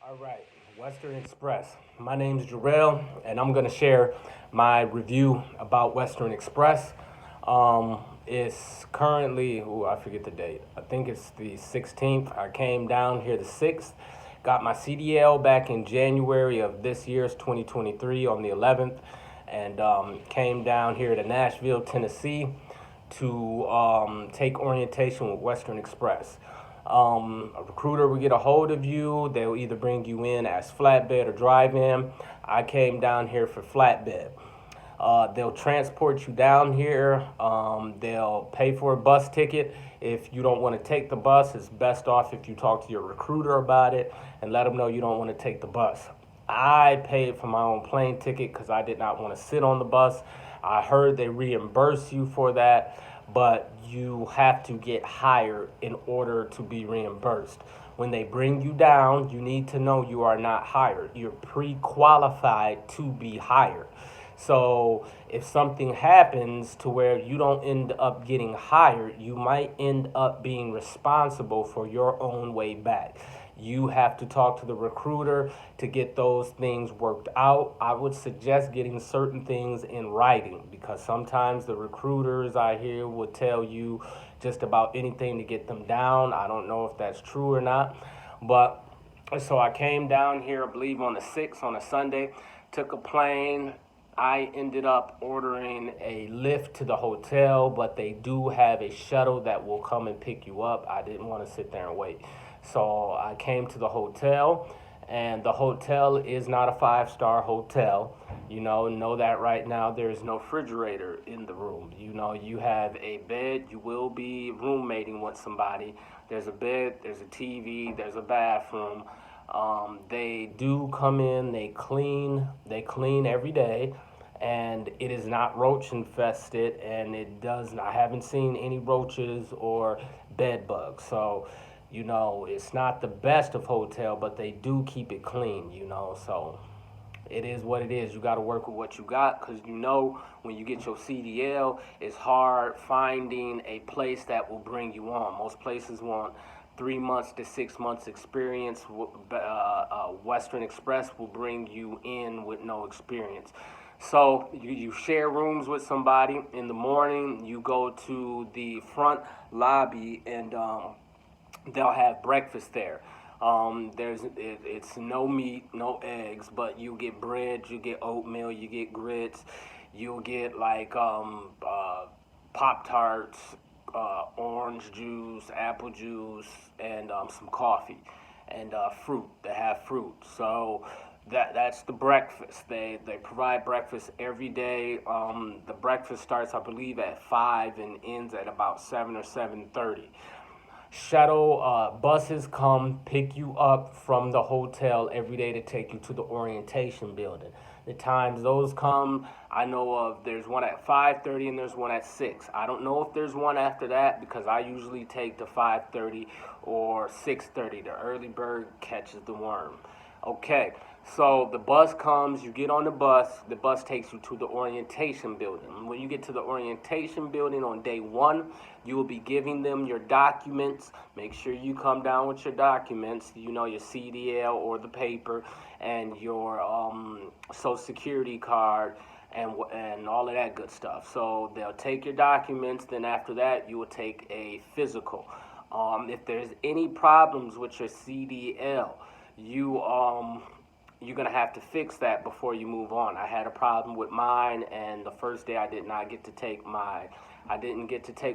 All right, Western Express. My name's Jarrell, and I'm going to share my review about Western Express. It's currently, I forget the date. I think it's the 16th. I came down here the 6th. Got my CDL back in January of this year's 2023 on the 11th, and came down here to Nashville, Tennessee to take orientation with Western Express. A recruiter will get a hold of you. They'll either bring you in as flatbed or drive-in. I came down here for flatbed. They'll transport you down here. They'll pay for a bus ticket. If you don't want to take the bus, it's best off if you talk to your recruiter about it and let them know you don't want to take the bus. I paid for my own plane ticket because I did not want to sit on the bus. I heard they reimburse you for that, but you have to get hired in order to be reimbursed. When they bring you down, you need to know you are not hired. You're pre-qualified to be hired. So if something happens to where you don't end up getting hired, you might end up being responsible for your own way back. You have to talk to the recruiter to get those things worked out. I would suggest getting certain things in writing because sometimes the recruiters I hear would tell you just about anything to get them down. I don't know if that's true or not. But so I came down here, I believe on the 6th on a Sunday, took a plane. I ended up ordering a lift to the hotel, but they do have a shuttle that will come and pick you up. I didn't want to sit there and wait. So I came to the hotel, and the hotel is not a five-star hotel. Know that right now there is no refrigerator in the room. You have a bed, you will be roommating with somebody. There's a bed, there's a TV, there's a bathroom. They do come in, they clean every day, and it is not roach infested, and I haven't seen any roaches or bed bugs. So, it's not the best of hotel, but they do keep it clean, so it is what it is. You got to work with what you got because when you get your CDL, it's hard finding a place that will bring you on. Most places want 3 months to 6 months experience. Western Express will bring you in with no experience. So you share rooms with somebody. In the morning, you go to the front lobby and they'll have breakfast there. It's no meat, no eggs, but you get bread, you get oatmeal, you get grits, you'll get like Pop Tarts, orange juice, apple juice, and some coffee, and fruit. They have fruit. So that's the breakfast. They provide breakfast every day. The breakfast starts, I believe, at 5 and ends at about 7 or 7:30. Shuttle buses come pick you up from the hotel every day to take you to the orientation building. The times those come, I know of there's one at 5:30 and there's one at 6. I don't know if there's one after that because I usually take the 5:30 or 6:30. The early bird catches the worm. Okay, so the bus comes, you get on the bus takes you to the orientation building. When you get to the orientation building on day one, you will be giving them your documents. Make sure you come down with your documents, your CDL or the paper, and your Social Security card, and all of that good stuff. So they'll take your documents, then after that, you will take a physical. If there's any problems with your CDL, you're gonna have to fix that before you move on. I had a problem with mine, and the first day I didn't get to take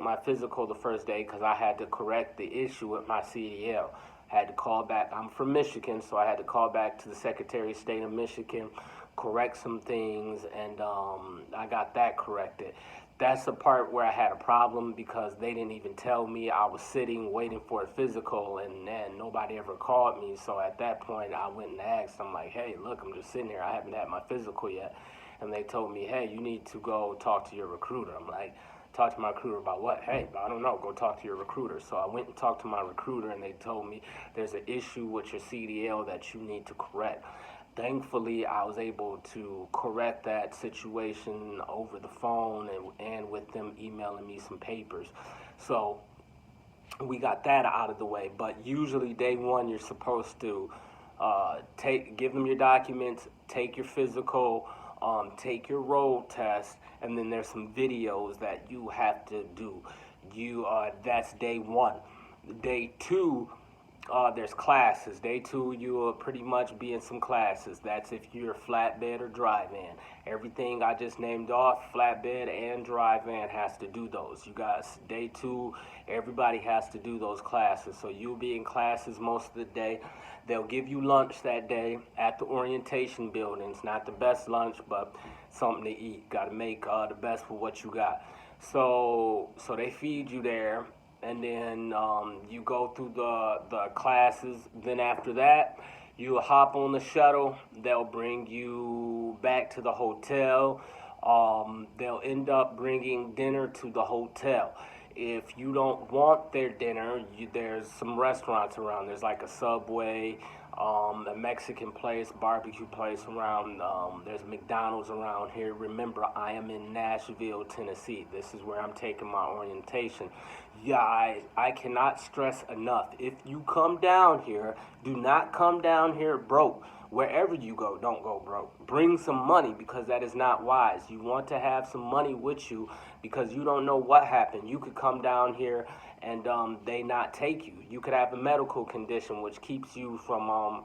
my physical the first day because I had to correct the issue with my CDL. I had to call back. I'm from Michigan, so I had to call back to the Secretary of State of Michigan, correct some things, and I got that corrected. That's the part where I had a problem because they didn't even tell me. I was sitting waiting for a physical, and nobody ever called me. So at that point, I went and asked. I'm like, hey, look, I'm just sitting here. I haven't had my physical yet. And they told me, hey, you need to go talk to your recruiter. I'm like, talk to my recruiter about what? Hey, I don't know. Go talk to your recruiter. So I went and talked to my recruiter, and they told me there's an issue with your CDL that you need to correct. Thankfully, I was able to correct that situation over the phone and with them emailing me some papers. So we got that out of the way. But usually day one, you're supposed to Give them your documents, take your physical, take your road test, and then there's some videos that you have to do. That's day one. Day two, there's classes. Day two, you will pretty much be in some classes. That's if you're flatbed or dry van. Everything I just named off, flatbed and dry van, has to do those. You guys, day two, everybody has to do those classes. So you'll be in classes most of the day. They'll give you lunch that day at the orientation buildings. Not the best lunch, but something to eat. Got to make the best with what you got. So they feed you there, and then you go through the classes. Then after that, you hop on the shuttle. They'll bring you back to the hotel. They'll end up bringing dinner to the hotel. If you don't want their dinner, there's some restaurants around. There's like a Subway, a Mexican place, barbecue place around. There's McDonald's around here. Remember, I am in Nashville, Tennessee. This is where I'm taking my orientation. Yeah, I cannot stress enough. If you come down here, do not come down here broke. Wherever you go, don't go broke. Bring some money, because that is not wise. You want to have some money with you, because you don't know what happened. You could come down here and they not take you. You could have a medical condition which keeps you from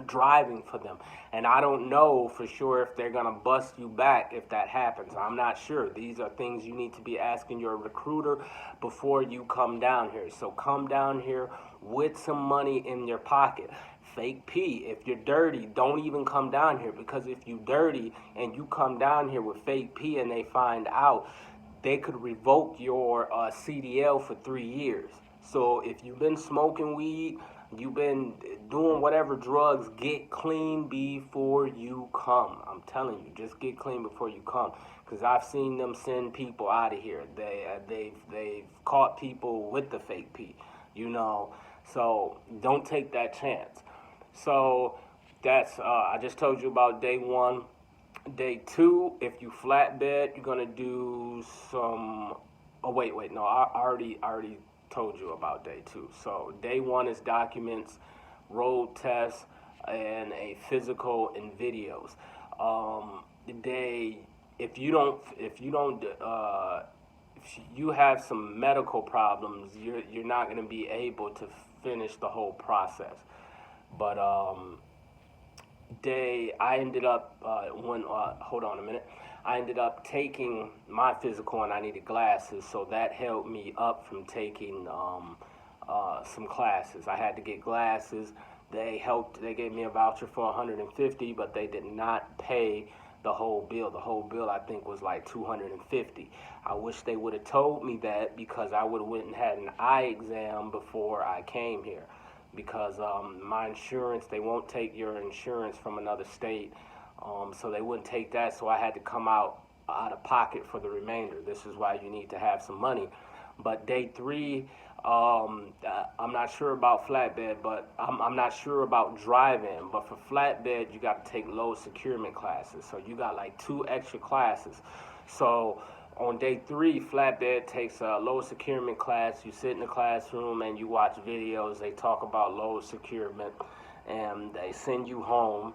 driving for them. And I don't know for sure if they're going to bust you back if that happens. I'm not sure. These are things you need to be asking your recruiter before you come down here. So come down here with some money in your pocket. Fake pee. If you're dirty, don't even come down here, because if you dirty and you come down here with fake pee and they find out, they could revoke your CDL for 3 years. So if you've been smoking weed, you've been doing whatever drugs, get clean before you come. I'm telling you, just get clean before you come, because I've seen them send people out of here. They've caught people with the fake pee, So don't take that chance. So that's I just told you about day one. Day two, if you flatbed, you're gonna do some. Oh wait, no, I already told you about day two. So day one is documents, road tests, and a physical and videos. If you have some medical problems, you're not gonna be able to finish the whole process. But I ended up hold on a minute. I ended up taking my physical, and I needed glasses, so that held me up from taking some classes. I had to get glasses. They gave me a voucher for $150, but they did not pay the whole bill. The whole bill, I think, was like $250. I wish they would have told me that, because I would have went and had an eye exam before I came here. Because my insurance, they won't take your insurance from another state, so they wouldn't take that, so I had to come out of pocket for the remainder. This is why you need to have some money. But day three, I'm not sure about flatbed, but I'm not sure about drive-in. But for flatbed, you got to take low securement classes, so you got like 2 extra classes. So on day three, flatbed takes a low securement class. You sit in the classroom and you watch videos. They talk about low securement, and they send you home.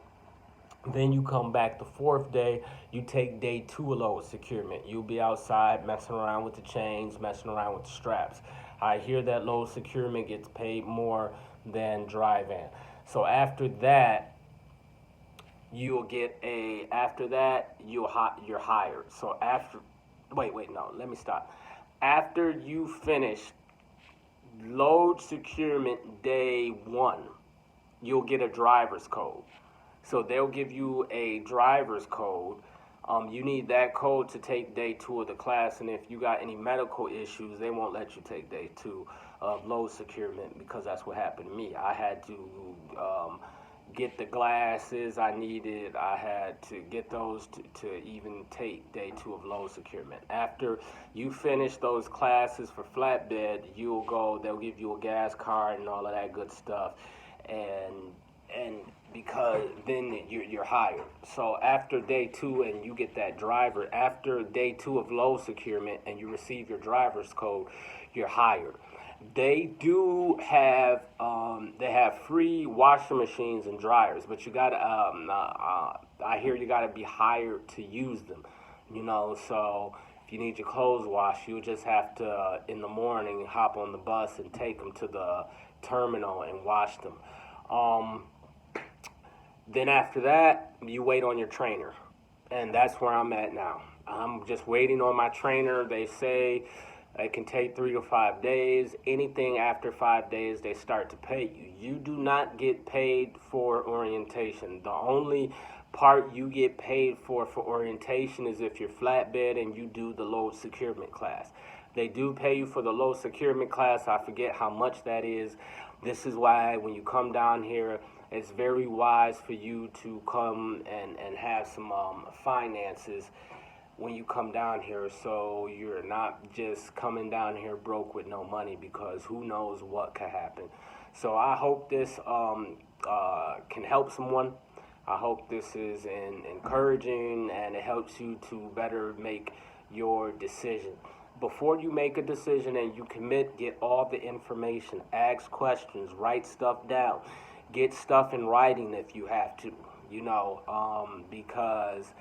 Then you come back the 4th day. You take day 2 of low securement. You'll be outside messing around with the chains, messing around with the straps. I hear that low securement gets paid more than drive-in. So after that, you're hired. So let me stop. After you finish load securement day 1, you'll get a driver's code. So they'll give you a driver's code. You need that code to take day 2 of the class, and if you got any medical issues, they won't let you take day 2 of load securement, because that's what happened to me. I had to get the glasses I needed. I had to get those to even take day 2 of low securement. After you finish those classes for flatbed, they'll give you a gas card and all of that good stuff, and because then you're hired. So after day 2 and you get that driver, after day 2 of low securement and you receive your driver's code, you're hired. They do have they have free washing machines and dryers, but you gotta I hear you gotta be hired to use them. So if you need your clothes washed, you just have to in the morning hop on the bus and take them to the terminal and wash them. Um, then after that, you wait on your trainer, and that's where I'm at now. I'm just waiting on my trainer. They say it can take 3 to 5 days. Anything after 5 days, they start to pay you. You do not get paid for orientation. The only part you get paid for orientation is if you're flatbed and you do the load securement class. They do pay you for the low securement class. I forget how much that is. This is why when you come down here, it's very wise for you to come and have some finances when you come down here, so you're not just coming down here broke with no money, because who knows what could happen. So I hope this can help someone. I hope this is encouraging and it helps you to better make your decision. Before you make a decision and you commit, get all the information, ask questions, write stuff down, get stuff in writing if you have to, because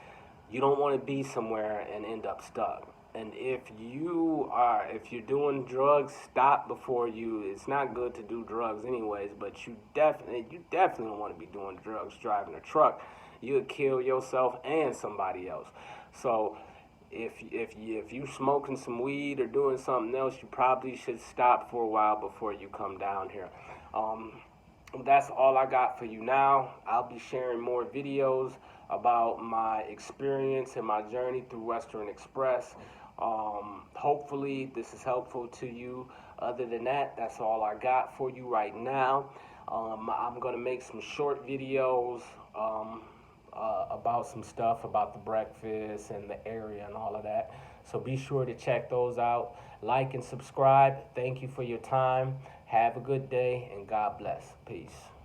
you don't want to be somewhere and end up stuck. And if you're doing drugs, stop before you. It's not good to do drugs anyways, but you definitely don't want to be doing drugs driving a truck. You'll kill yourself and somebody else. So if you smoking some weed or doing something else, you probably should stop for a while before you come down here. That's all I got for you now. I'll be sharing more videos about my experience and my journey through Western Express. Hopefully this is helpful to you. Other than that, that's all I got for you right now. I'm going to make some short videos about some stuff about the breakfast and the area and all of that. So be sure to check those out. Like and subscribe. Thank you for your time. Have a good day and God bless. Peace.